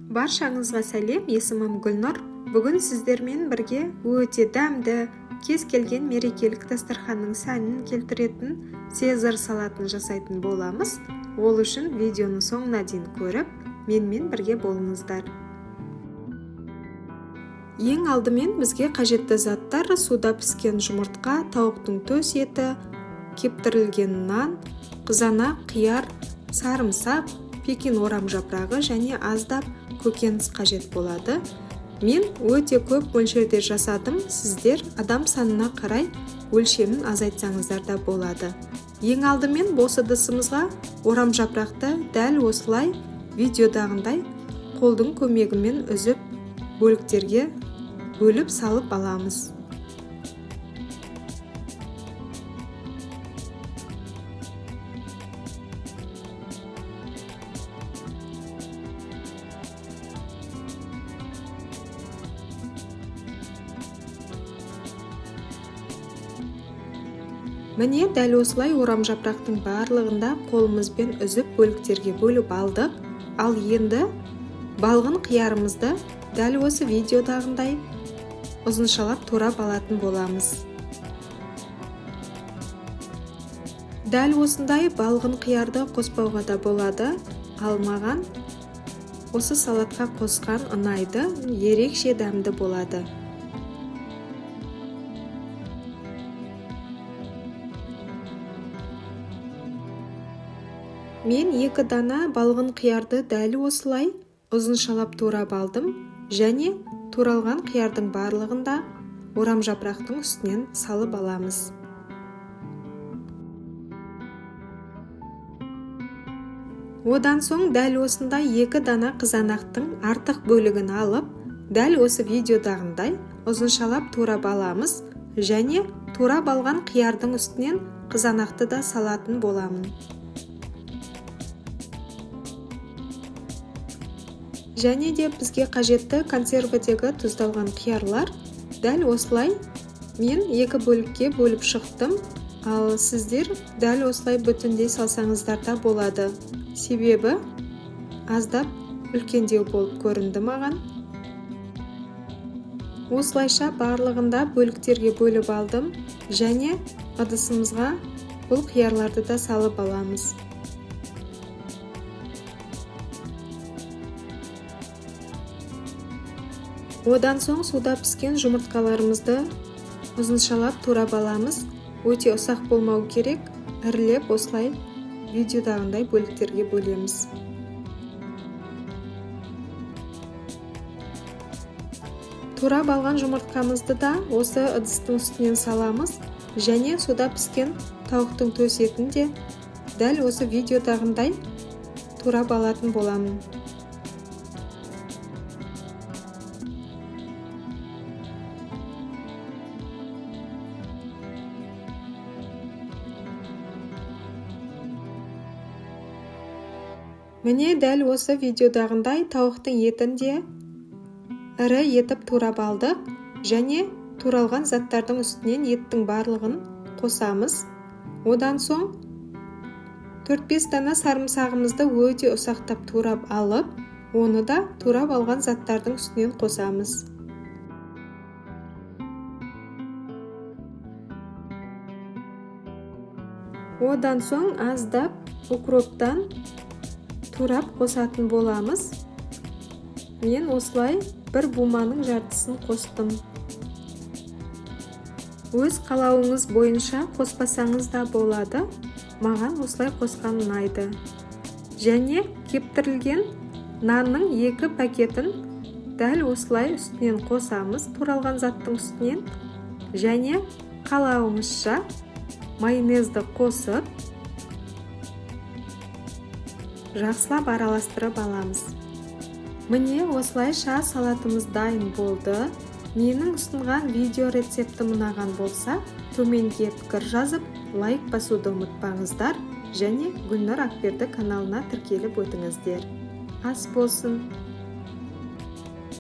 Баршаңызға сәлем, есімім Гүлнұр. Бүгін сіздермен бірге өте дәмді, кез келген мерекелік дастарханның сәнін келтіретін цезарь салатын жасайтын боламыз. Ол үшін видеоны соңына дейін көріп, менімен бірге болыңыздар. Ең алдымен бізге қажетті заттар: суда піскен жұмыртқа, тауықтың төс еті, кептірілген нан, қызанақ, қияр, сарымсақ, пекин орам жапырағы және аздап көкөніс қажет болады. Мен өте көп мөлшерде жасадым, сіздер адам санына қарай өлшемін азайтсаңыздар да болады. Ең алдымен бос ыдысымызға орам жапырақты дәл осылай видеодағындай қолдың көмегімен үзіп бөліктерге бөліп салып аламыз. Міне дәл осылай орам жапырақтың барлығында қолымызбен үзіп бөліктерге бөліп алдық. Ал енді балғын қиярымызды дәл осы видеодағындай ұзыншалап турап алатын боламыз. Дәл осындай балғын қиярды қоспауға да болады, ал маған осы салатқа қосқан ұнайды, ерекше дәмді болады. Мен 2 дана балғын қиярды дәл осылай ұзыншалап турап алдым және туралған қиярдың барлығында орам жапырақтың үстінен салып аламыз. Одан соң дәл осындай 2 дана қызанақтың артық бөлігін алып, дәл осы видеодағындай ұзыншалап турап аламыз және турап алған қиярдың үстінен қызанақты да салатын боламын. Және де бізге қажетті консервідегі тұздалған қиярлар дәл осылай мен 2 бөлікке бөліп шықтым, ал сіздер дәл осылай бүтіндей салсаңыздар да болады. Себебі аздап үлкендеу болып көрінді маған. Осылайша барлығында бөліктерге бөліп алдым және ыдысымызға бұл қиярларды да салып аламыз. Одан соң суда піскен жұмыртқаларымызды ұзыншалап турап аламыз. Өте ұсақ болмау керек, ірілеп осылай видеодағындай бөліктерге бөлеміз. Турап алған жұмыртқамызды да осы ыдыстың үстінен саламыз және суда піскен тауықтың төс етін де дәл осы видеодағындай турап алатын боламын. Міне дәл осы видеодағындай тауықтың етін де ірі етіп турап алдық және туралған заттардың үстінен еттің барлығын қосамыз. Одан соң 4-5 дана сарымсағымызды өте ұсақтап турап алып, оны да турап алған заттардың үстінен қосамыз. Одан соң аздап укроптан турап қосатын боламыз. Мен осылай 1 буманың жартысын қостым. Өз қалауыңыз бойынша қоспасаңыз да болады. Маған осылай қосқан ұнайды. Және кептірілген нанның 2 пакетін дәл осылай үстінен қосамыз, туралған заттың үстінен. Және қалауыңызша майонезді қосып, жақсылап араластырып аламыз. Міне осылайша салатымыз дайын болды. Менің ұсынған видео рецептім ұнаған болса, төменге пікір жазып, лайк басуды ұмытпаңыздар және Гүлнұр Ақберді каналына тіркеліп өтіңіздер. Ас болсын!